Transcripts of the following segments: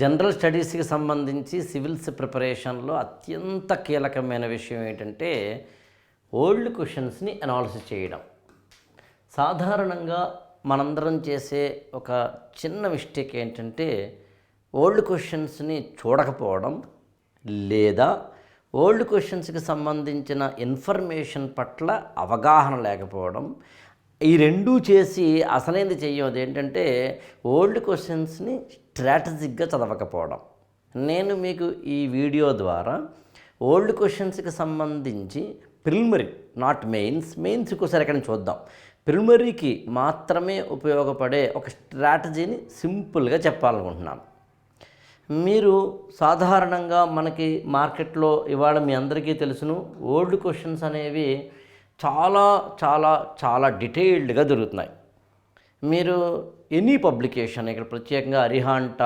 General స్టడీస్కి సంబంధించి civils ప్రిపరేషన్లో అత్యంత కీలకమైన విషయం ఏంటంటే ఓల్డ్ క్వశ్చన్స్ని అనాలిసిస్ చేయడం. సాధారణంగా మనందరం చేసే ఒక చిన్న మిస్టేక్ ఏంటంటే ఓల్డ్ క్వశ్చన్స్ని చూడకపోవడం, లేదా ఓల్డ్ క్వశ్చన్స్కి సంబంధించిన ఇన్ఫర్మేషన్ పట్ల అవగాహన లేకపోవడం. ఈ రెండూ చేసి అసలైనది చెయ్యదు ఏంటంటే ఓల్డ్ క్వశ్చన్స్ని స్ట్రాటజిక్గా చదవకపోవడం. నేను మీకు ఈ వీడియో ద్వారా ఓల్డ్ క్వశ్చన్స్కి సంబంధించి ప్రిలిమినరీ, నాట్ మెయిన్స్ ఒకసారి ఎక్కడ చూద్దాం, ప్రిలిమినరీకి మాత్రమే ఉపయోగపడే ఒక స్ట్రాటజీని సింపుల్గా చెప్పాలనుకుంటున్నాను. మీరు సాధారణంగా మనకి మార్కెట్లో ఇవాళ మీ అందరికీ తెలుసును, ఓల్డ్ క్వశ్చన్స్ అనేవి చాలా చాలా చాలా డీటెయిల్డ్గా దొరుకుతున్నాయి. మీరు ఎనీ పబ్లికేషన్, ఇక్కడ ప్రత్యేకంగా అరిహాంట,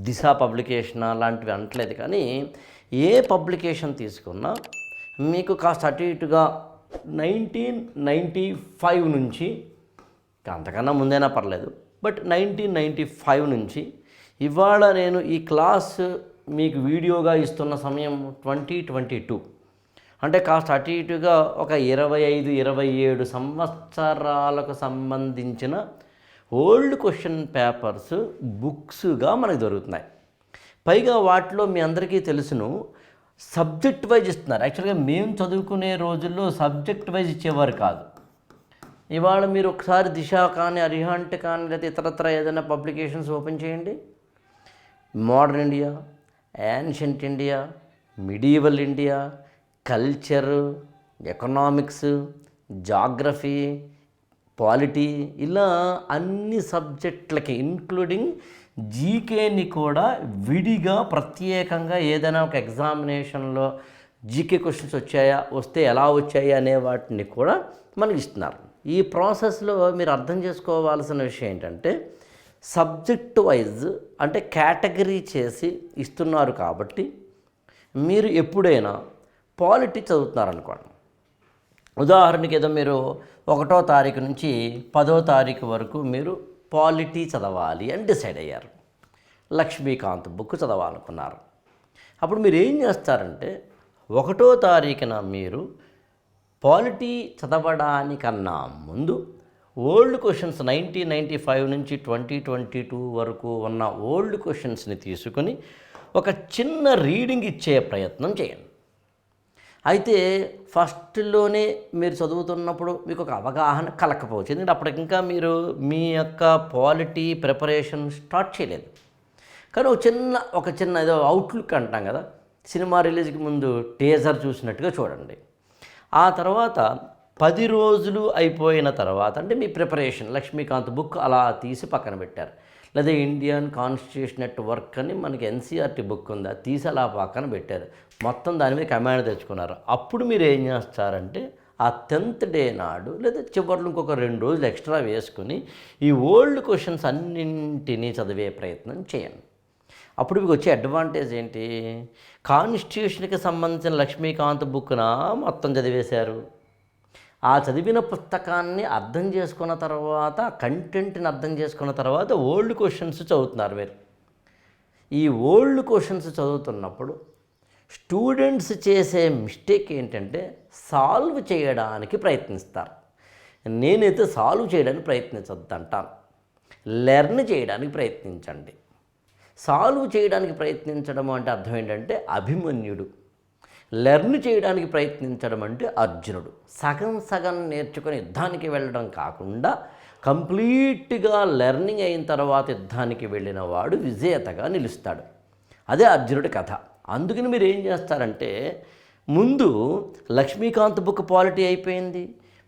దిశ పబ్లికేషన్ లాంటివి అనట్లేదు, కానీ ఏ పబ్లికేషన్ తీసుకున్నా మీకు కాస్త అటు ఇటుగా 1995 నుంచి, అంతకన్నా ముందైనా పర్లేదు, బట్ 1995 నుంచి ఇవాళ నేను ఈ క్లాస్ మీకు వీడియోగా ఇస్తున్న సమయం 2022, అంటే కాస్త అటు ఇటుగా ఒక 25-27 సంవత్సరాలకు సంబంధించిన ఓల్డ్ క్వశ్చన్ పేపర్స్ బుక్స్గా మనకు దొరుకుతున్నాయి. పైగా వాటిలో మీ అందరికీ తెలుసును, సబ్జెక్ట్ వైజ్ ఇస్తున్నారు. యాక్చువల్గా మేము చదువుకునే రోజుల్లో సబ్జెక్ట్ వైజ్ ఇచ్చేవారు కాదు. ఇవాళ మీరు ఒకసారి దిశ కానీ, అరిహాంట్ కానీ, లేదా ఇతరత్ర ఏదైనా పబ్లికేషన్స్ ఓపెన్ చేయండి. Modern India, ancient India, medieval India, culture, economics, geography, polity, ఇలా అన్ని సబ్జెక్టులకి ఇంక్లూడింగ్ జీకేని కూడా విడిగా ప్రత్యేకంగా ఏదైనా ఒక ఎగ్జామినేషన్లో జీకే క్వశ్చన్స్ వస్తే ఎలా వచ్చాయి అనే వాటిని కూడా మనకి ఇస్తున్నారు. ఈ ప్రాసెస్లో మీరు అర్థం చేసుకోవాల్సిన విషయం ఏంటంటే సబ్జెక్ట్ వైజ్, అంటే కేటగిరీ చేసి ఇస్తున్నారు. కాబట్టి మీరు ఎప్పుడైనా పాలిటీ చదువుతున్నారనుకోండి, ఉదాహరణకి ఏదో మీరు 1వ తారీఖు నుంచి 10వ తారీఖు వరకు మీరు పాలిటీ చదవాలి అని డిసైడ్ అయ్యారు. లక్ష్మీకాంత్ బుక్ చదవాలనుకున్నారు. అప్పుడు మీరు ఏం చేస్తారంటే 1వ తారీఖున మీరు పాలిటీ చదవడానికన్నా ముందు ఓల్డ్ క్వశ్చన్స్ 1995 నుంచి 2022 వరకు ఉన్న ఓల్డ్ క్వశ్చన్స్ని తీసుకుని ఒక చిన్న రీడింగ్ ఇచ్చే ప్రయత్నం చేయండి. అయితే ఫస్ట్లోనే మీరు చదువుతున్నప్పుడు మీకు ఒక అవగాహన కలకపోవచ్చు, ఎందుకంటే అప్పటికి ఇంకా మీరు మీ యొక్క పాలిటీ ప్రిపరేషన్ స్టార్ట్ చేయలేదు. కానీ ఒక చిన్న ఏదో అవుట్లుక్ అంటాం కదా, సినిమా రిలీజ్కి ముందు టీజర్ చూసినట్టుగా చూడండి. ఆ తర్వాత 10 రోజులు అయిపోయిన తర్వాత, అంటే మీ ప్రిపరేషన్, లక్ష్మీకాంత్ బుక్ అలా తీసి పక్కన పెట్టారు, లేదా ఇండియన్ కాన్స్టిట్యూషన్ నెట్వర్క్ అని మనకి ఎన్సీఆర్టీ బుక్ ఉంది, అది తీసి అలా పక్కన పెట్టారు, మొత్తం దాని మీద కమాండ్ తెచ్చుకున్నారు. అప్పుడు మీరు ఏం చేస్తారంటే ఆ 10th డే నాడు, లేదా చివరిలో ఇంకొక 2 రోజులు ఎక్స్ట్రా వేసుకుని ఈ ఓల్డ్ క్వశ్చన్స్ అన్నింటినీ చదివే ప్రయత్నం చేయండి. అప్పుడు మీకు వచ్చే అడ్వాంటేజ్ ఏంటి, కాన్స్టిట్యూషన్కి సంబంధించిన లక్ష్మీకాంత్ బుక్న మొత్తం చదివేశారు. ఆ చదివిన పుస్తకాన్ని అర్థం చేసుకున్న తర్వాత, కంటెంట్ని అర్థం చేసుకున్న తర్వాత ఓల్డ్ క్వశ్చన్స్ చదువుతున్నారు మీరు. ఈ ఓల్డ్ క్వశ్చన్స్ చదువుతున్నప్పుడు స్టూడెంట్స్ చేసే మిస్టేక్ ఏంటంటే సాల్వ్ చేయడానికి ప్రయత్నిస్తారు. నేనైతే సాల్వ్ చేయడానికి ప్రయత్నించొద్దంటాను, లెర్న్ చేయడానికి ప్రయత్నించండి. సాల్వ్ చేయడానికి ప్రయత్నించడం అంటే అర్థం ఏంటంటే అభిమన్యుడు, లెర్న్ చేయడానికి ప్రయత్నించడం అంటే అర్జునుడు. సగం నేర్చుకొని యుద్ధానికి వెళ్ళడం కాకుండా కంప్లీట్గా లెర్నింగ్ అయిన తర్వాత యుద్ధానికి వెళ్ళిన వాడు విజేతగా నిలుస్తాడు. అదే అర్జునుడి కథ. అందుకని మీరు ఏం చేస్తారంటే ముందు లక్ష్మీకాంత్ బుక్ పాలిటీ అయిపోయింది,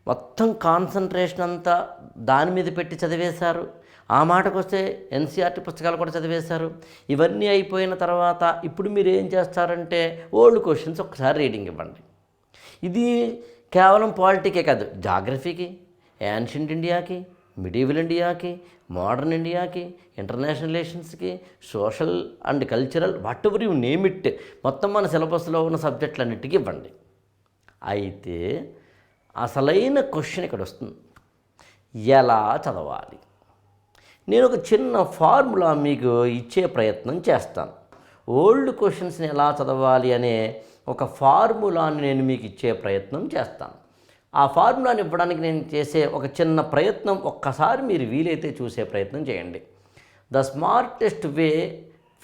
మొత్తం కాన్సన్ట్రేషన్ అంతా దాని మీద పెట్టి చదివేశారు. ఆ మాటకు వస్తే ఎన్సీఆర్టీ పుస్తకాలు కూడా చదివేశారు. ఇవన్నీ అయిపోయిన తర్వాత ఇప్పుడు మీరు ఏం చేస్తారంటే ఓల్డ్ క్వశ్చన్స్ ఒకసారి రీడింగ్ ఇవ్వండి. ఇది కేవలం పాలిటీకే కాదు, జాగ్రఫీకి, యాన్షియంట్ ఇండియాకి, మిడీవల్ ఇండియాకి, మోడర్న్ ఇండియాకి, ఇంటర్నేషనల్ రిలేషన్స్కి, social and cultural, whatever you name it, మొత్తం మన సిలబస్లో ఉన్న సబ్జెక్టులన్నిటికీ ఇవ్వండి. అయితే అసలైన క్వశ్చన్ ఇక్కడ వస్తుంది, ఎలా చదవాలి? నేను ఒక చిన్న ఫార్ములా మీకు ఇచ్చే ప్రయత్నం చేస్తాను. ఓల్డ్ క్వశ్చన్స్ని ఎలా చదవాలి అనే ఒక ఫార్ములాని నేను మీకు ఇచ్చే ప్రయత్నం చేస్తాను. ఆ ఫార్ములాని ఇవ్వడానికి నేను చేసే ఒక చిన్న ప్రయత్నం ఒక్కసారి మీరు వీలైతే చూసే ప్రయత్నం చేయండి. The smartest way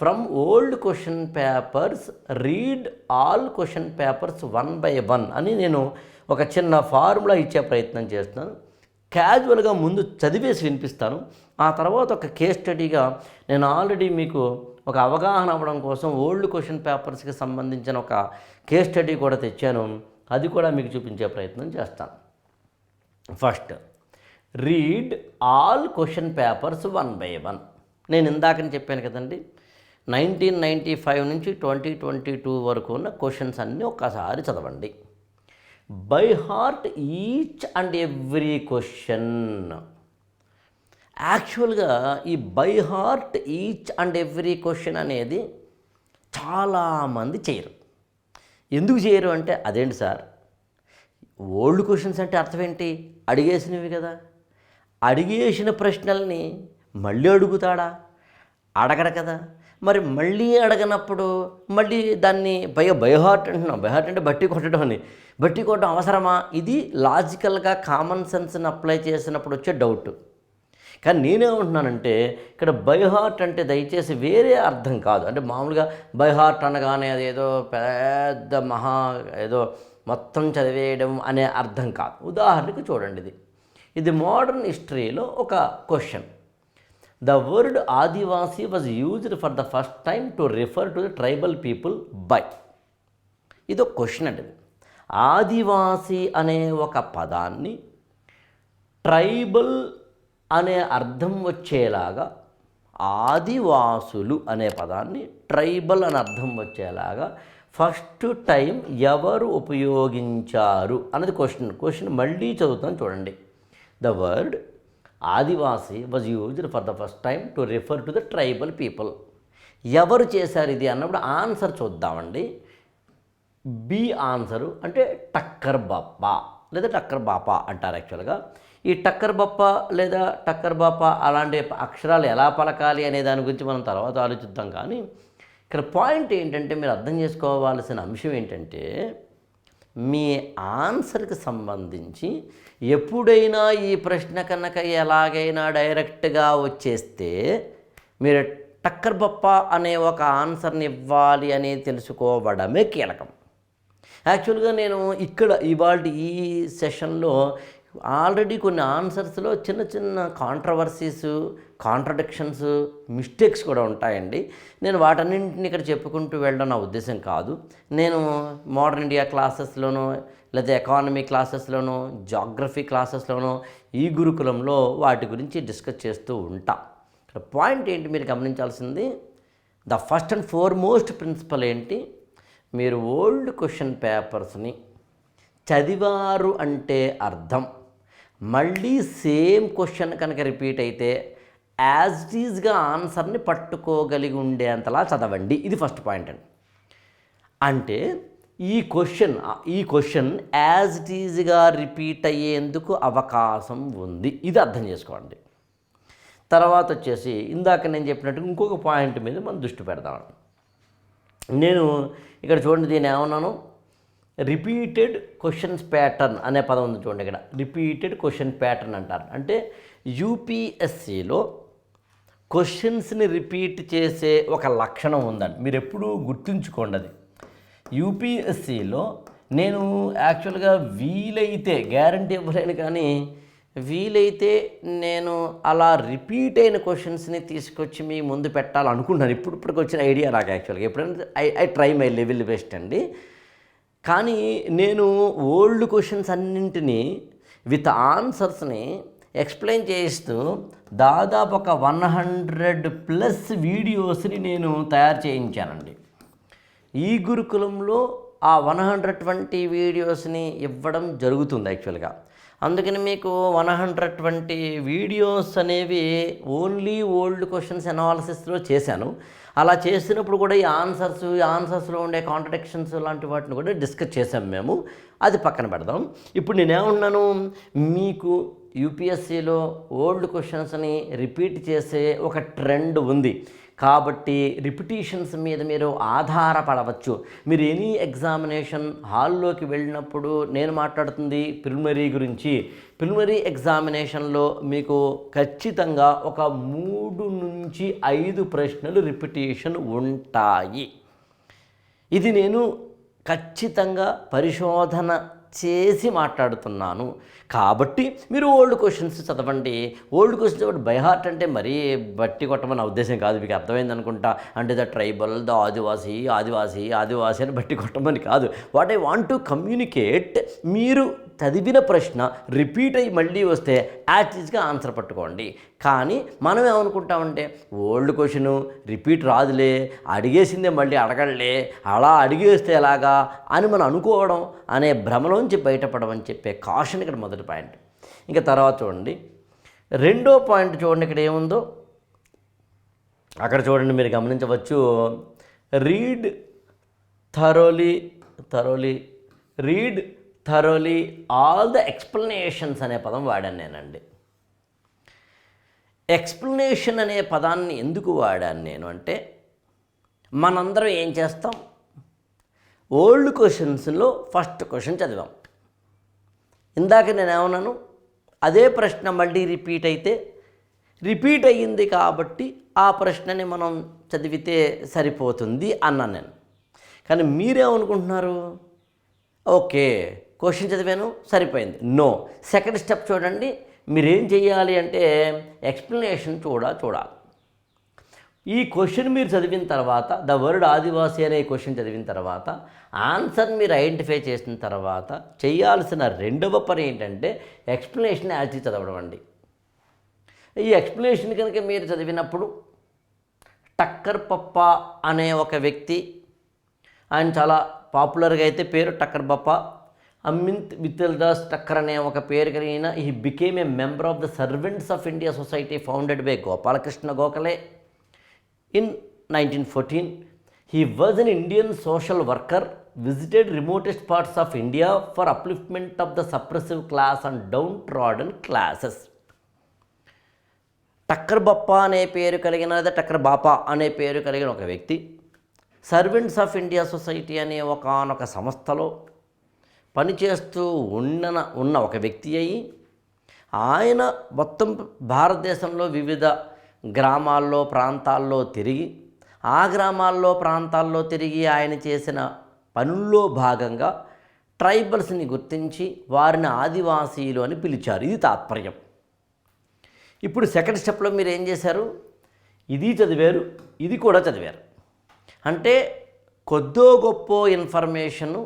from old question papers, read all question papers 1 by 1 అని నేను ఒక చిన్న ఫార్ములా ఇచ్చే ప్రయత్నం చేస్తున్నాను. క్యాజువల్గా ముందు చదివేసి వినిపిస్తాను. ఆ తర్వాత ఒక కేస్ స్టడీగా నేను ఆల్రెడీ మీకు ఒక అవగాహన అవ్వడం కోసం ఓల్డ్ క్వశ్చన్ పేపర్స్కి సంబంధించిన ఒక కేస్ స్టడీ కూడా తెచ్చాను. అది కూడా మీకు చూపించే ప్రయత్నం చేస్తాను. First, read all question papers 1 by 1. నేను ఇందాకని చెప్పాను కదండి, 1995 నుంచి 2022 వరకు ఉన్న క్వశ్చన్స్ అన్నీ ఒక్కసారి చదవండి. By heart each and every question. యాక్చువల్గా ఈ by heart each and every question అనేది చాలామంది చేయరు. ఎందుకు చేయరు అంటే, అదేంటి సార్, ఓల్డ్ క్వశ్చన్స్ అంటే అర్థం ఏంటి? అడిగేసినవి కదా. అడిగేసిన ప్రశ్నల్ని మళ్ళీ అడుగుతాడా? అడగడు కదా. మరి మళ్ళీ అడగనప్పుడు మళ్ళీ దాన్ని బైహార్ట్ అంటున్నాం. బైహార్ట్ అంటే బట్టి కొట్టడం అని. బట్టి కొట్టడం అవసరమా? ఇది లాజికల్గా కామన్ సెన్స్ని అప్లై చేసినప్పుడు వచ్చే డౌట్. కానీ నేనేమంటున్నానంటే, ఇక్కడ బైహార్ట్ అంటే దయచేసి వేరే అర్థం కాదు. అంటే మామూలుగా బైహార్ట్ అనగానే అదేదో పెద్ద ఏదో మొత్తం చదివేయడం అనే అర్థం కాదు. ఉదాహరణకు చూడండి, ఇది మోడర్న్ హిస్టరీలో ఒక question. The word Adivasi was used for the first time to refer to the tribal people by. ఇది ఒక క్వశ్చన్ అండి. ఆదివాసీ అనే ఒక పదాన్ని ట్రైబల్ అనే అర్థం వచ్చేలాగా, ఆదివాసులు అనే పదాన్ని ట్రైబల్ అని అర్థం వచ్చేలాగా ఫస్ట్ టైం ఎవరు ఉపయోగించారు అన్నది క్వశ్చన్ మళ్ళీ చదువుతాను చూడండి. The word Adivasi was used for the first time to refer to the tribal people. ఎవరు చేశారు ఇది అన్నప్పుడు ఆన్సర్ చూద్దామండి. బి ఆన్సరు అంటే టక్కర్ బప్ప లేదా టక్కర్ బాపా అంటారు. యాక్చువల్గా ఈ టక్కర్ బప్ప లేదా టక్కర్ బాపా అలాంటి అక్షరాలు ఎలా పలకాలి అనే దాని గురించి మనం తర్వాత ఆలోచిద్దాం. కానీ ఇక్కడ పాయింట్ ఏంటంటే, మీరు అర్థం చేసుకోవాల్సిన అంశం ఏంటంటే, మీ ఆన్సర్కి సంబంధించి ఎప్పుడైనా ఈ ప్రశ్న కనుక ఎలాగైనా డైరెక్ట్గా వచ్చేస్తే మీరు టక్కర్ బప్ప అనే ఒక ఆన్సర్ని ఇవ్వాలి అని తెలుసుకోవడమే కీలకం. యాక్చువల్గా నేను ఇక్కడ ఇవాళ ఈ సెషన్లో ఆల్రెడీ కొన్ని ఆన్సర్స్లో చిన్న చిన్న కాంట్రవర్సీస్, కాంట్రడిక్షన్స్, మిస్టేక్స్ కూడా ఉంటాయండి. నేను వాటన్నింటిని ఇక్కడ చెప్పుకుంటూ వెళ్ళడం నా ఉద్దేశం కాదు. నేను మోడర్న్ ఇండియా క్లాసెస్లోనూ లేదా ఎకానమీ క్లాసెస్లోనూ జాగ్రఫీ క్లాసెస్లోనూ ఈ గురుకులంలో వాటి గురించి డిస్కస్ చేస్తూ ఉంటా. పాయింట్ ఏంటి మీరు గమనించాల్సింది, the first and foremost principle ఏంటి, మీరు ఓల్డ్ క్వశ్చన్ పేపర్స్ని చదివారు అంటే అర్థం, మళ్ళీ సేమ్ క్వశ్చన్ కనుక రిపీట్ అయితే యాజ్ ఇట్ ఈజ్గా ఆన్సర్ని పట్టుకోగలిగి ఉండేంతలా చదవండి. ఇది ఫస్ట్ పాయింట్ అండి. అంటే ఈ క్వశ్చన్ యాజ్ ఇట్ ఈజ్గా రిపీట్ అయ్యేందుకు అవకాశం ఉంది. ఇది అర్థం చేసుకోండి. తర్వాత వచ్చేసి ఇందాక నేను చెప్పినట్టు ఇంకొక పాయింట్ మీద మనం దృష్టి పెడదామండి. నేను ఇక్కడ చూడండి, దీన్ని ఏమన్నాను, రిపీటెడ్ క్వశ్చన్స్ ప్యాటర్న్ అనే పదం ఉంది చూడండి. ఇక్కడ రిపీటెడ్ క్వశ్చన్ ప్యాటర్న్ అంటారు. అంటే యూపీఎస్సిలో క్వశ్చన్స్ని రిపీట్ చేసే ఒక లక్షణం ఉందండి. మీరు ఎప్పుడూ గుర్తుంచుకోండి అది. యూపీఎస్సిలో నేను యాక్చువల్గా వీలైతే, గ్యారంటీ ఇవ్వలేను కానీ వీలైతే నేను అలా రిపీట్ అయిన క్వశ్చన్స్ని తీసుకొచ్చి మీ ముందు పెట్టాలనుకుంటున్నాను. ఇప్పటికి వచ్చిన ఐడియా నాకు యాక్చువల్గా. ఎప్పుడైనా I try my level best అండి. కానీ నేను ఓల్డ్ క్వశ్చన్స్ అన్నింటినీ విత్ ఆన్సర్స్ని ఎక్స్ప్లెయిన్ చేస్తూ దాదాపు ఒక 100+ వీడియోస్ని నేను తయారు చేయించానండి. ఈ గురుకులంలో ఆ 120 వీడియోస్ని ఇవ్వడం జరుగుతుంది. యాక్చువల్గా అందుకని మీకు 120 వీడియోస్ అనేవి ఓన్లీ ఓల్డ్ క్వశ్చన్స్ అనాలిసిస్లో చేశాను. అలా చేసినప్పుడు కూడా ఈ ఆన్సర్స్లో ఉండే కాంట్రడిక్షన్స్ లాంటి వాటిని కూడా డిస్కస్ చేసాం మేము. అది పక్కన పెడదాం. ఇప్పుడు నేనేమన్నాను, మీకు యూపీఎస్సీలో ఓల్డ్ క్వశ్చన్స్ని రిపీట్ చేసే ఒక ట్రెండ్ ఉంది కాబట్టి రిపిటీషన్స్ మీద మీరు ఆధారపడవచ్చు. మీరు ఎనీ ఎగ్జామినేషన్ హాల్లోకి వెళ్ళినప్పుడు నేను మాట్లాడుతుంది ప్రిలిమినరీ గురించి. ప్రిలిమినరీ ఎగ్జామినేషన్లో మీకు ఖచ్చితంగా ఒక 3 నుంచి 5 ప్రశ్నలు రిపిటీషన్ ఉంటాయి. ఇది నేను ఖచ్చితంగా పరిశోధన చేసి మాట్లాడుతున్నాను. కాబట్టి మీరు ఓల్డ్ క్వశ్చన్స్ చదవండి. ఓల్డ్ క్వశ్చన్స్ చదవండి. బై హార్ట్ అంటే మరీ బట్టి కొట్టమని నా ఉద్దేశం కాదు, మీకు అర్థమైంది అనుకుంటా. అంటే ద ట్రైబల్, ద ఆదివాసీ అని బట్టి కొట్టమని కాదు. What I want to communicate, మీరు చదివిన ప్రశ్న రిపీట్ అయ్యి మళ్ళీ వస్తే యాక్టీస్గా ఆన్సర్ పట్టుకోండి. కానీ మనం ఏమనుకుంటామంటే ఓల్డ్ క్వశ్చను రిపీట్ రాదులే, అడిగేసిందే మళ్ళీ అడగలే, అలా అడిగేస్తే ఎలాగా అని మనం అనుకోవడం అనే భ్రమలోంచి బయటపడడం అని చెప్పే కాషన్ ఇక్కడ మొదటి పాయింట్. ఇంకా తర్వాత చూడండి, రెండో పాయింట్ చూడండి, ఇక్కడ ఏముందో అక్కడ చూడండి, మీరు గమనించవచ్చు. Read thoroughly all the explanations అనే పదం వాడాను నేనండి. ఎక్స్ప్లెనేషన్ అనే పదాన్ని ఎందుకు వాడాను నేను అంటే, మనందరం ఏం చేస్తాం, ఓల్డ్ క్వశ్చన్స్లో ఫస్ట్ క్వశ్చన్ చదివాం. ఇందాక నేను ఏమన్నాను, అదే ప్రశ్న మళ్ళీ రిపీట్ అయ్యింది కాబట్టి ఆ ప్రశ్నని మనం చదివితే సరిపోతుంది అన్నాను నేను. కానీ మీరేమనుకుంటున్నారు, ఓకే క్వశ్చన్ చదివాను సరిపోయింది. నో, సెకండ్ స్టెప్ చూడండి. మీరేం చేయాలి అంటే ఎక్స్ప్లెనేషన్ చూడాలి. ఈ క్వశ్చన్ మీరు చదివిన తర్వాత, ద వర్డ్ ఆదివాసీ అనే క్వశ్చన్ చదివిన తర్వాత, ఆన్సర్ మీరు ఐడెంటిఫై చేసిన తర్వాత చేయాల్సిన రెండవ పని ఏంటంటే ఎక్స్ప్లెనేషన్ యాజ్ చదవడం అండి. ఈ ఎక్స్ప్లెనేషన్ కనుక మీరు చదివినప్పుడు, టక్కర్ పప్ప అనే ఒక వ్యక్తి, ఆయన చాలా పాపులర్గా అయితే పేరు టక్కర్ బప్ప, అమిత్ మిత్తల్దాస్ టక్కర్ అనే ఒక పేరు కలిగిన, he became a member of the servants of India society founded by Gopalakrishna Gokhale in 1914. He was an Indian social worker, visited remotest parts of India for upliftment of the suppressive class and downtrodden classes. టక్కర్ బప్ప అనే పేరు కలిగిన, లేదా టక్కర్ బాపా అనే పేరు కలిగిన ఒక వ్యక్తి servants of India society అనే ఒకానొక సంస్థలో పనిచేస్తూ ఉన్న ఒక వ్యక్తి అయి, ఆయన మొత్తం భారతదేశంలో వివిధ గ్రామాల్లో ప్రాంతాల్లో తిరిగి, ఆ గ్రామాల్లో ప్రాంతాల్లో తిరిగి ఆయన చేసిన పనుల్లో భాగంగా ట్రైబల్స్ని గుర్తించి వారిని ఆదివాసీలు అని పిలిచారు. ఇది తాత్పర్యం. ఇప్పుడు సెకండ్ స్టెప్లో మీరు ఏం చేశారు, ఇది చదివారు, ఇది కూడా చదివారు. అంటే కొద్దో గొప్ప ఇన్ఫర్మేషను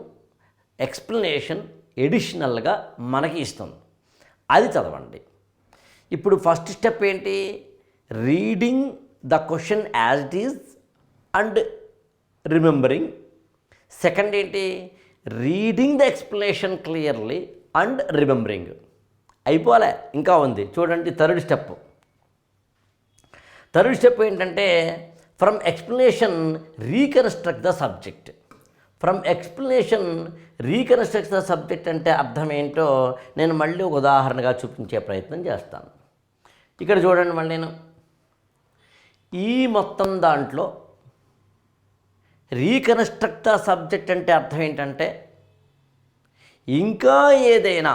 ఎక్స్ప్లెనేషన్ ఎడిషనల్గా మనకి ఇస్తుంది, అది చదవండి. ఇప్పుడు ఫస్ట్ స్టెప్ ఏంటి, reading the question as it is and remembering. Second ఏంటి, reading the explanation clearly and remembering. అయిపోలే, ఇంకా ఉంది చూడండి. థర్డ్ స్టెప్ ఏంటంటే from explanation reconstruct the subject. అంటే అర్థం ఏంటో నేను మళ్ళీ ఒక ఉదాహరణగా చూపించే ప్రయత్నం చేస్తాను. ఇక్కడ చూడండి, మళ్ళీ నేను ఈ మొత్తం దాంట్లో రీకన్స్ట్రక్ట్ ద సబ్జెక్ట్ అంటే అర్థం ఏంటంటే, ఇంకా ఏదైనా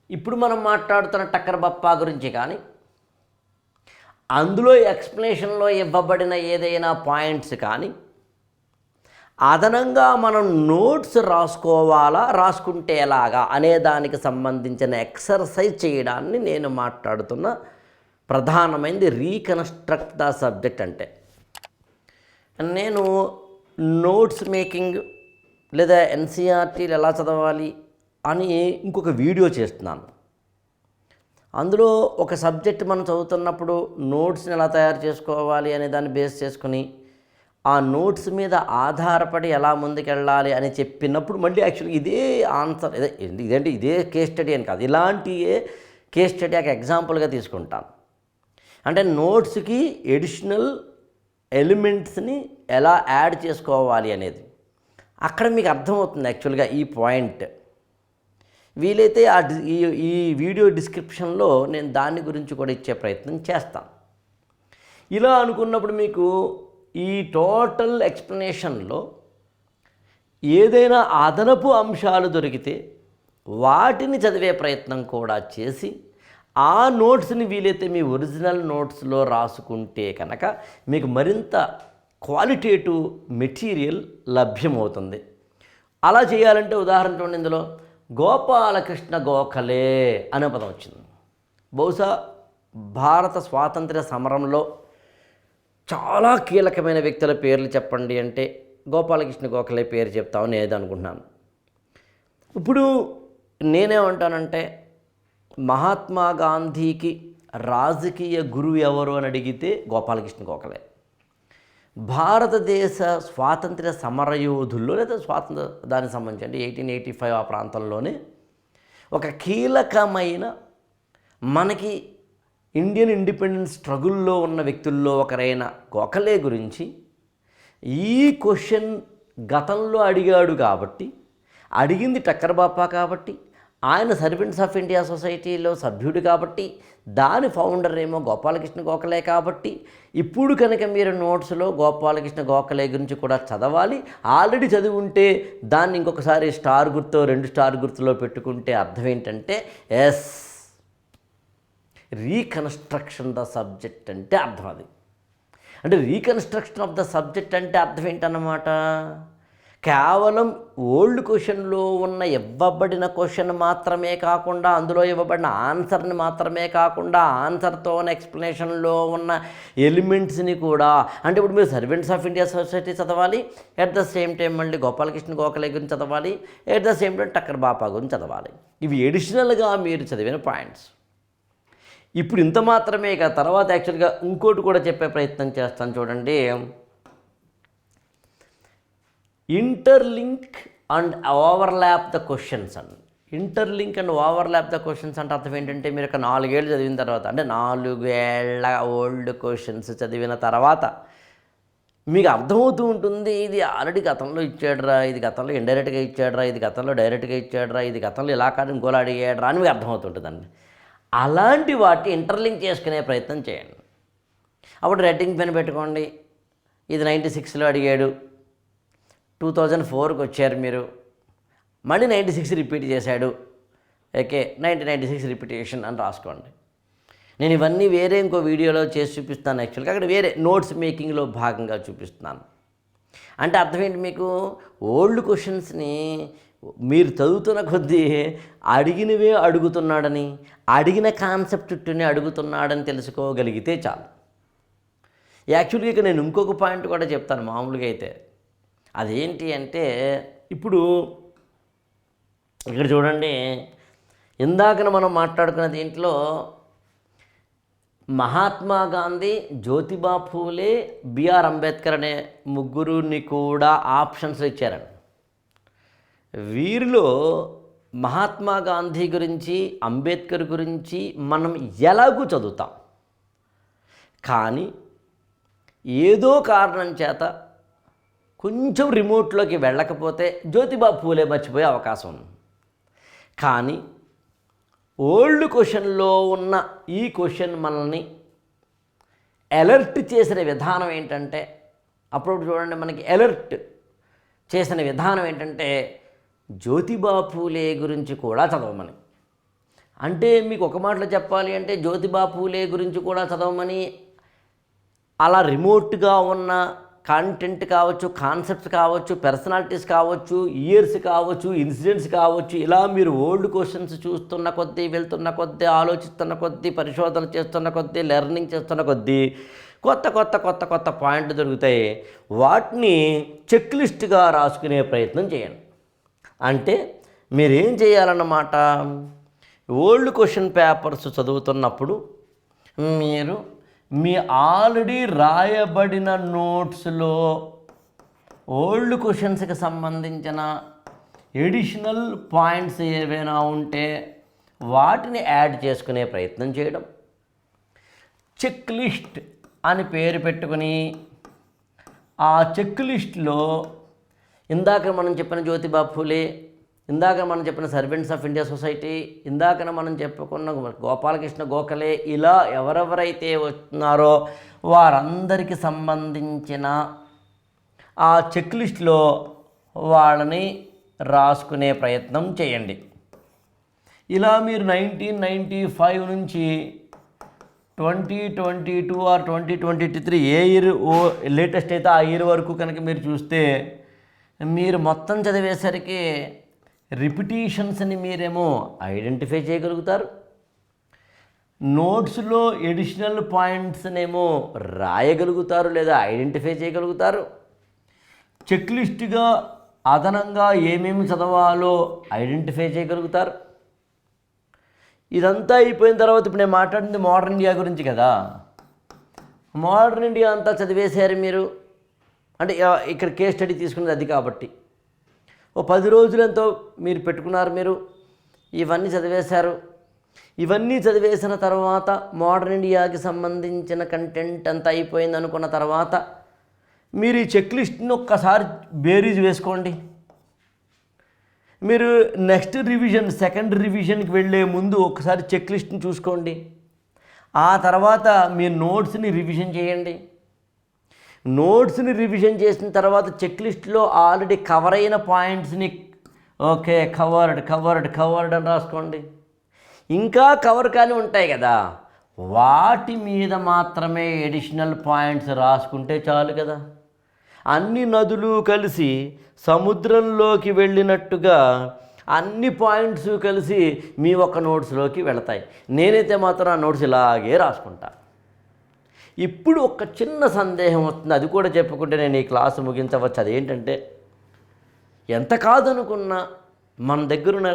ఇప్పుడు మనం మాట్లాడుతున్న టక్కర్ బప్పా గురించి కానీ, అందులో ఎక్స్ప్లెనేషన్లో ఇవ్వబడిన ఏదైనా పాయింట్స్ కానీ అదనంగా మనం నోట్స్ రాసుకుంటే ఎలాగా అనే దానికి సంబంధించిన ఎక్సర్సైజ్ చేయడాన్ని నేను మాట్లాడుతున్న ప్రధానమైనది రీకన్స్ట్రక్ట్ ద సబ్జెక్ట్. అంటే నేను నోట్స్ మేకింగ్ లేదా ఎన్సీఆర్టీలు ఎలా చదవాలి అని ఇంకొక వీడియో చేస్తున్నాను. అందులో ఒక సబ్జెక్ట్ మనం చదువుతున్నప్పుడు నోట్స్ని ఎలా తయారు చేసుకోవాలి అనే దాన్ని బేస్ చేసుకుని ఆ నోట్స్ మీద ఆధారపడి ఎలా ముందుకెళ్ళాలి అని చెప్పినప్పుడు మళ్ళీ యాక్చువల్గా ఇదే ఆన్సర్ ఇదే కేస్ స్టడీ అని కాదు, ఇలాంటియే కేస్ స్టడీ ఒక ఎగ్జాంపుల్గా తీసుకుంటాను. అంటే నోట్స్కి ఎడిషనల్ ఎలిమెంట్స్ని ఎలా యాడ్ చేసుకోవాలి అనేది అక్కడ మీకు అర్థమవుతుంది యాక్చువల్గా ఈ పాయింట్. వీలైతే ఈ వీడియో డిస్క్రిప్షన్లో నేను దాని గురించి కూడా ఇచ్చే ప్రయత్నం చేస్తాను. ఇలా అనుకున్నప్పుడు మీకు ఈ టోటల్ ఎక్స్ప్లెనేషన్లో ఏదైనా అదనపు అంశాలు దొరికితే వాటిని చదివే ప్రయత్నం కూడా చేసి ఆ నోట్స్ని వీలైతే మీ ఒరిజినల్ నోట్స్లో రాసుకుంటే కనుక మీకు మరింత క్వాలిటేటివ్ మెటీరియల్ లభ్యమవుతుంది. అలా చేయాలంటే ఉదాహరణ చూడండి, ఇందులో గోపాలకృష్ణ గోఖలే అనే పదం వచ్చింది. బహుశా భారత స్వాతంత్ర్య సమరంలో చాలా కీలకమైన వ్యక్తుల పేర్లు చెప్పండి అంటే గోపాలకృష్ణ గోఖలే పేరు చెప్తామని నేను అనుకుంటున్నాను. ఇప్పుడు నేనేమంటానంటే మహాత్మా గాంధీకి రాజకీయ గురువు ఎవరు అని అడిగితే గోపాలకృష్ణ గోఖలే. భారతదేశ స్వాతంత్ర్య సమరయోధుల్లో లేదా దానికి సంబంధించి అంటే 1885 ఆ ప్రాంతంలోనే ఒక కీలకమైన మనకి ఇండియన్ ఇండిపెండెన్స్ స్ట్రగుల్లో ఉన్న వ్యక్తుల్లో ఒకరైన గోఖలే గురించి ఈ క్వశ్చన్ గతంలో అడిగాడు కాబట్టి, అడిగింది టక్కర్ బాపా కాబట్టి, ఆయన సర్వెంట్స్ ఆఫ్ ఇండియా సొసైటీలో సభ్యుడు కాబట్టి, దాని ఫౌండర్ ఏమో గోపాలకృష్ణ గోఖలే కాబట్టి, ఇప్పుడు కనుక మీరు నోట్స్లో గోపాలకృష్ణ గోఖలే గురించి కూడా చదవాలి. ఆల్రెడీ చదివి ఉంటే దాన్ని ఇంకొకసారి స్టార్ గుర్తు 2 స్టార్ గుర్తులో పెట్టుకుంటే అర్థం ఏంటంటే ఎస్ రీకన్స్ట్రక్షన్ ద సబ్జెక్ట్ అంటే అర్థం అది. అంటే రీకన్స్ట్రక్షన్ ఆఫ్ ద సబ్జెక్ట్ అంటే అర్థం ఏంటన్నమాట, కేవలం ఓల్డ్ క్వశ్చన్లో ఉన్న ఇవ్వబడిన క్వశ్చన్ మాత్రమే కాకుండా, అందులో ఇవ్వబడిన ఆన్సర్ని మాత్రమే కాకుండా, ఆన్సర్తో ఎక్స్ప్లెనేషన్లో ఉన్న ఎలిమెంట్స్ని కూడా, అంటే ఇప్పుడు మీరు సర్వెంట్స్ ఆఫ్ ఇండియా సొసైటీ చదవాలి, ఎట్ ద సేమ్ టైం మళ్ళీ గోపాలకృష్ణ గోఖలే గురించి చదవాలి, ఎట్ ద సేమ్ టైం టక్కర్ బాపా గురించి చదవాలి. ఇవి ఎడిషనల్గా మీరు చదివిన పాయింట్స్. ఇప్పుడు ఇంత మాత్రమే కాదు, తర్వాత యాక్చువల్గా ఇంకోటి కూడా చెప్పే ప్రయత్నం చేస్తాను చూడండి. Interlink and overlap the questions and interlink and overlap the questions అంటే అర్థం ఏంటంటే, మీరు ఒక 4 ఏళ్ళు చదివిన తర్వాత, అంటే 4 ఏళ్ల ఓల్డ్ క్వశ్చన్స్ చదివిన తర్వాత మీకు అర్థమవుతూ ఉంటుంది, ఇది ఆల్రెడీ గతంలో ఇచ్చాడురా, ఇది గతంలో ఇండైరెక్ట్గా ఇచ్చాడురా, ఇది గతంలో డైరెక్ట్గా ఇచ్చాడురా, ఇది గతంలో ఇలా కాదు ఇంకోలా అడిగాడురా అని మీకు అర్థమవుతుంటుందండి. అలాంటి వాటి ఇంటర్లింక్ చేసుకునే ప్రయత్నం చేయండి. అప్పుడు రెడ్డింగ్ పెన్ పెట్టుకోండి, ఇది 96లో అడిగాడు, 2004కి వచ్చారు మీరు, మళ్ళీ 96 రిపీట్ చేశాడు, ఓకే 1996 రిపీటేషన్ అని రాసుకోండి. నేను ఇవన్నీ వేరే ఇంకో వీడియోలో చేసి చూపిస్తాను. యాక్చువల్గా అక్కడ వేరే నోట్స్ మేకింగ్లో భాగంగా చూపిస్తున్నాను. అంటే అర్థం ఏంటి, మీకు ఓల్డ్ క్వశ్చన్స్ని మీరు చదువుతున్న కొద్దీ అడిగినవే అడుగుతున్నాడని, అడిగిన కాన్సెప్ట్ని అడుగుతున్నాడని తెలుసుకోగలిగితే చాలు. యాక్చువల్గా ఇక నేను ఇంకొక పాయింట్ కూడా చెప్తాను మామూలుగా అయితే. అదేంటి అంటే, ఇప్పుడు ఇక్కడ చూడండి, ఇందాకన మనం మాట్లాడుకున్న దీంట్లో మహాత్మా గాంధీ, జ్యోతిబా ఫూలే, బిఆర్ అంబేద్కర్ అనే ముగ్గురుని కూడా ఆప్షన్స్ ఇచ్చారండి. వీరిలో మహాత్మా గాంధీ గురించి, అంబేద్కర్ గురించి మనం ఎలాగూ చదువుతాం, కానీ ఏదో కారణం చేత కొంచెం రిమోట్లోకి వెళ్ళకపోతే జ్యోతిబా ఫూలే మర్చిపోయే అవకాశం ఉంది. కానీ ఓల్డ్ క్వశ్చన్లో ఉన్న ఈ క్వశ్చన్ మనల్ని అలర్ట్ చేసిన విధానం ఏంటంటే, అప్పుడు చూడండి మనకి అలర్ట్ చేసిన విధానం ఏంటంటే జ్యోతిబా ఫూలే గురించి కూడా చదవమని. అంటే మీకు ఒక మాటలో చెప్పాలి అంటే జ్యోతిబా ఫూలే గురించి కూడా చదవమని, అలా రిమోట్గా ఉన్న కంటెంట్ కావచ్చు, కాన్సెప్ట్స్ కావచ్చు, పర్సనాలిటీస్ కావచ్చు, ఇయర్స్ కావచ్చు, ఇన్సిడెంట్స్ కావచ్చు, ఇలా మీరు ఓల్డ్ క్వశ్చన్స్ చూస్తున్న కొద్దీ, వెళ్తున్న కొద్దీ, ఆలోచిస్తున్న కొద్దీ, పరిశోధన చేస్తున్న కొద్దీ, లెర్నింగ్ చేస్తున్న కొద్దీ కొత్త కొత్త కొత్త కొత్త పాయింట్లు దొరుకుతాయి. వాటిని చెక్ లిస్ట్గా రాసుకునే ప్రయత్నం చేయండి. అంటే మీరేం చేయాలన్నమాట, ఓల్డ్ క్వశ్చన్ పేపర్స్ చదువుతున్నప్పుడు మీరు మీ ఆల్రెడీ రాయబడిన నోట్స్లో ఓల్డ్ క్వశ్చన్స్కి సంబంధించిన ఎడిషనల్ పాయింట్స్ ఏవైనా ఉంటే వాటిని యాడ్ చేసుకునే ప్రయత్నం చేయడం, చెక్ లిస్ట్ అని పేరు పెట్టుకుని ఆ చెక్ లిస్ట్లో ఇందాక మనం చెప్పిన జ్యోతిబా ఫూలే, ఇందాక మనం చెప్పిన సర్వెంట్స్ ఆఫ్ ఇండియా సొసైటీ, ఇందాక మనం చెప్పుకున్న గోపాలకృష్ణ గోఖలే, ఇలా ఎవరెవరైతే వస్తున్నారో వారందరికీ సంబంధించిన ఆ చెక్ లిస్ట్లో వాళ్ళని రాసుకునే ప్రయత్నం చేయండి. ఇలా మీరు 1995 నుంచి 2022 ఆర్ 2023 ఏ ఇయర్ లేటెస్ట్ అయితే ఆ ఇయర్ వరకు కనుక మీరు చూస్తే మీరు మొత్తం చదివేసరికి రిపిటీషన్స్ని మీరేమో ఐడెంటిఫై చేయగలుగుతారు, నోట్స్లో ఎడిషనల్ పాయింట్స్నేమో రాయగలుగుతారు లేదా ఐడెంటిఫై చేయగలుగుతారు, చెక్ లిస్ట్గా అదనంగా ఏమేమి చదవాలో ఐడెంటిఫై చేయగలుగుతారు. ఇదంతా అయిపోయిన తర్వాత ఇప్పుడు నేను మాట్లాడింది మోడర్న్ ఇండియా గురించి కదా. మోడర్న్ ఇండియా అంతా చదివేశారు మీరు, అంటే ఇక్కడ కేస్ స్టడీ తీసుకున్నది అది కాబట్టి ఓ 10 రోజులు ఎంతో మీరు పెట్టుకున్నారు, మీరు ఇవన్నీ చదివేశారు. ఇవన్నీ చదివేసిన తర్వాత మోడర్న్ ఇండియాకి సంబంధించిన కంటెంట్ అంతా అయిపోయింది అనుకున్న తర్వాత మీరు ఈ చెక్ లిస్ట్ని ఒక్కసారి బేరీజ్ వేసుకోండి. మీరు నెక్స్ట్ రివిజన్, సెకండ్ రివిజన్కి వెళ్ళే ముందు ఒకసారి చెక్ లిస్ట్ని చూసుకోండి. ఆ తర్వాత మీ నోట్స్ని రివిజన్ చేయండి. నోట్స్ని రివిజన్ చేసిన తర్వాత చెక్ లిస్ట్లో ఆల్రెడీ కవర్ అయిన పాయింట్స్ని ఓకే కవర్డ్ అని రాసుకోండి. ఇంకా కవర్ కానీ ఉంటాయి కదా, వాటి మీద మాత్రమే ఎడిషనల్ పాయింట్స్ రాసుకుంటే చాలు కదా. అన్ని నదులు కలిసి సముద్రంలోకి వెళ్ళినట్టుగా అన్ని పాయింట్స్ కలిసి మీ ఒక్క నోట్స్లోకి వెళతాయి. నేనైతే మాత్రం ఆ నోట్స్ ఇలాగే రాసుకుంటా. ఇప్పుడు ఒక చిన్న సందేహం వస్తుంది, అది కూడా చెప్పుకుంటే నేను ఈ క్లాసు ముగించవచ్చు. అదేంటంటే, ఎంత కాదనుకున్నా మన దగ్గరున్న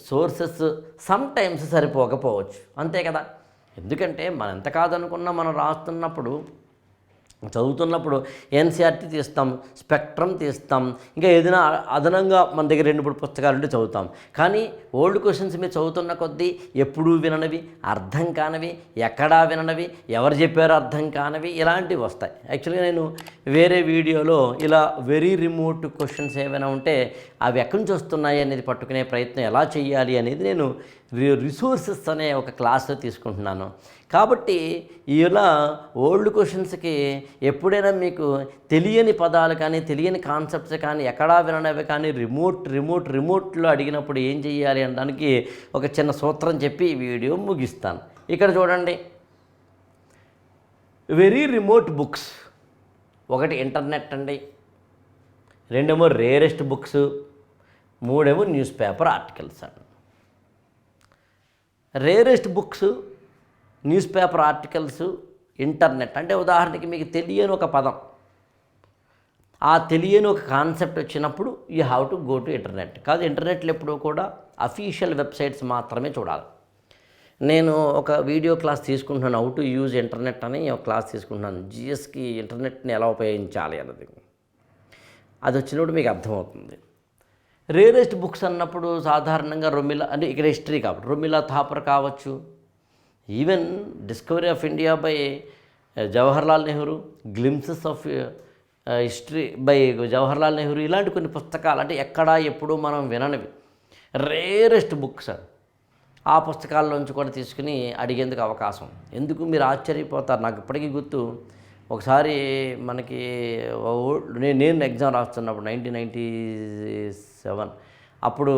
సోర్సెస్ సమ్ టైమ్స్ సరిపోకపోవచ్చు, అంతే కదా. ఎందుకంటే మనం ఎంత కాదనుకున్నా మనం రాస్తున్నప్పుడు చదువుతున్నప్పుడు ఎన్సీఆర్టీ తీస్తాం, స్పెక్ట్రమ్ తీస్తాం, ఇంకా ఏదైనా అదనంగా మన దగ్గర 2-3 పుస్తకాలు ఉంటే చదువుతాం. కానీ ఓల్డ్ క్వశ్చన్స్ మీరు చదువుతున్న కొద్దీ ఎప్పుడూ విననివి, అర్థం కానివి, ఎక్కడా విననివి, ఎవరు చెప్పారో అర్థం కానివి ఇలాంటివి వస్తాయి. యాక్చువల్గా నేను వేరే వీడియోలో ఇలా వెరీ రిమోట్ క్వశ్చన్స్ ఏమైనా ఉంటే అవి ఎక్కడి నుంచి వస్తున్నాయి అనేది పట్టుకునే ప్రయత్నం ఎలా చేయాలి అనేది నేను రిసోర్సెస్ అనే ఒక క్లాస్లో తీసుకుంటున్నాను. కాబట్టి ఇలా ఓల్డ్ క్వశ్చన్స్కి ఎప్పుడైనా మీకు తెలియని పదాలు కానీ తెలియని కాన్సెప్ట్స్ కానీ ఎక్కడా వినవి కానీ రిమోట్లో అడిగినప్పుడు ఏం చేయాలి అనడానికి ఒక చిన్న సూత్రం చెప్పి ఈ వీడియో ముగిస్తాను. ఇక్కడ చూడండి, వెరీ రిమోట్ బుక్స్, ఒకటి ఇంటర్నెట్ అండి, 2 rarest books, 3 newspaper articles అండి. Rarest books, newspaper articles, internet అంటే ఉదాహరణకి మీకు తెలియని ఒక పదం, ఆ తెలియని ఒక కాన్సెప్ట్ వచ్చినప్పుడు you have to go to internet. కాదు, ఇంటర్నెట్లో ఎప్పుడూ కూడా అఫీషియల్ వెబ్సైట్స్ మాత్రమే చూడాలి. నేను ఒక వీడియో క్లాస్ తీసుకుంటున్నాను, హౌ టు యూజ్ ఇంటర్నెట్ అని ఒక క్లాస్ తీసుకుంటున్నాను. జిఎస్కి ఇంటర్నెట్ని ఎలా ఉపయోగించాలి అన్నది, అది వచ్చినప్పుడు మీకు అర్థమవుతుంది. రేరెస్ట్ బుక్స్ అన్నప్పుడు సాధారణంగా రొమిలా, అంటే ఇక్కడ హిస్టరీ కాబట్టి రొమిలా థాపర్ కావచ్చు, even discovery of India by Jawaharlal Nehru, glimpses of history by Jawaharlal Nehru, ఇలాంటి కొన్ని పుస్తకాలు అంటే ఎక్కడా ఎప్పుడూ మనం విననివి రేరెస్ట్ బుక్స్. ఆ పుస్తకాల్లోంచి కూడా తీసుకుని అడిగేందుకు అవకాశం. ఎందుకు మీరు ఆశ్చర్యపోతారు. నాకు ఇప్పటికీ గుర్తు, ఒకసారి మనకి నేను ఎగ్జామ్ రాస్తున్నప్పుడు 1997 అప్పుడు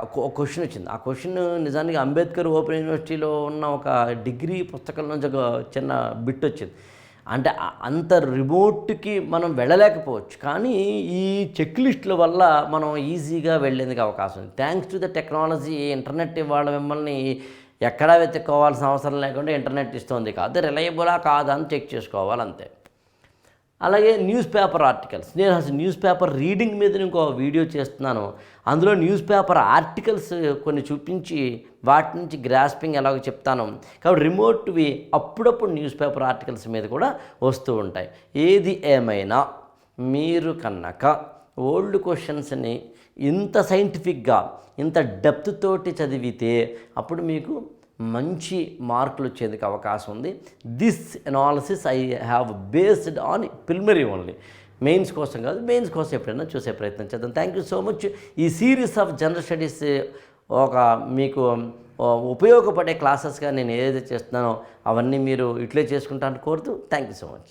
ఒక క్వశ్చన్ వచ్చింది. ఆ క్వశ్చన్ నిజానికి అంబేద్కర్ ఓపెన్ యూనివర్సిటీలో ఉన్న ఒక డిగ్రీ పుస్తకం నుంచి ఒక చిన్న బిట్ వచ్చింది. అంటే అంత రిమోట్కి మనం వెళ్ళలేకపోవచ్చు, కానీ ఈ చెక్ లిస్టుల వల్ల మనం ఈజీగా వెళ్ళేందుకు అవకాశం ఉంది. Thanks to the technology, internet ఇవాళ మిమ్మల్ని ఎక్కడా వెతుక్కోవాల్సిన అవసరం లేకుండా ఇంటర్నెట్ ఇస్తుంది. కాదు రిలయబులా కాదా అని చెక్ చేసుకోవాలి, అంతే. అలాగే న్యూస్ పేపర్ ఆర్టికల్స్, నేను అసలు న్యూస్ పేపర్ రీడింగ్ మీద ఇంకో వీడియో చేస్తున్నాను. అందులో న్యూస్ పేపర్ ఆర్టికల్స్ కొన్ని చూపించి వాటి నుంచి గ్రాస్పింగ్ ఎలాగో చెప్తాను. కాబట్టి రిమోట్వి అప్పుడప్పుడు న్యూస్ పేపర్ ఆర్టికల్స్ మీద కూడా వస్తూ ఉంటాయి. ఏది ఏమైనా మీరు కనుక ఓల్డ్ క్వశ్చన్స్ని ఇంత సైంటిఫిక్గా ఇంత డెప్త్ తోటి చదివితే అప్పుడు మీకు మంచి మార్కులు వచ్చేందుకు అవకాశం ఉంది. This analysis I have based on preliminary only, mains కోసం కాదు. మెయిన్స్ కోసం ఎప్పుడైనా చూసే ప్రయత్నం చేద్దాం. Thank you so much. ఈ సిరీస్ ఆఫ్ జనరల్ స్టడీస్ ఒక మీకు ఉపయోగపడే క్లాసెస్గా నేను ఏదైతే చేస్తున్నానో అవన్నీ మీరు ఇట్లే చేసుకుంటాను కోరుతూ థ్యాంక్ యూ సో మచ్.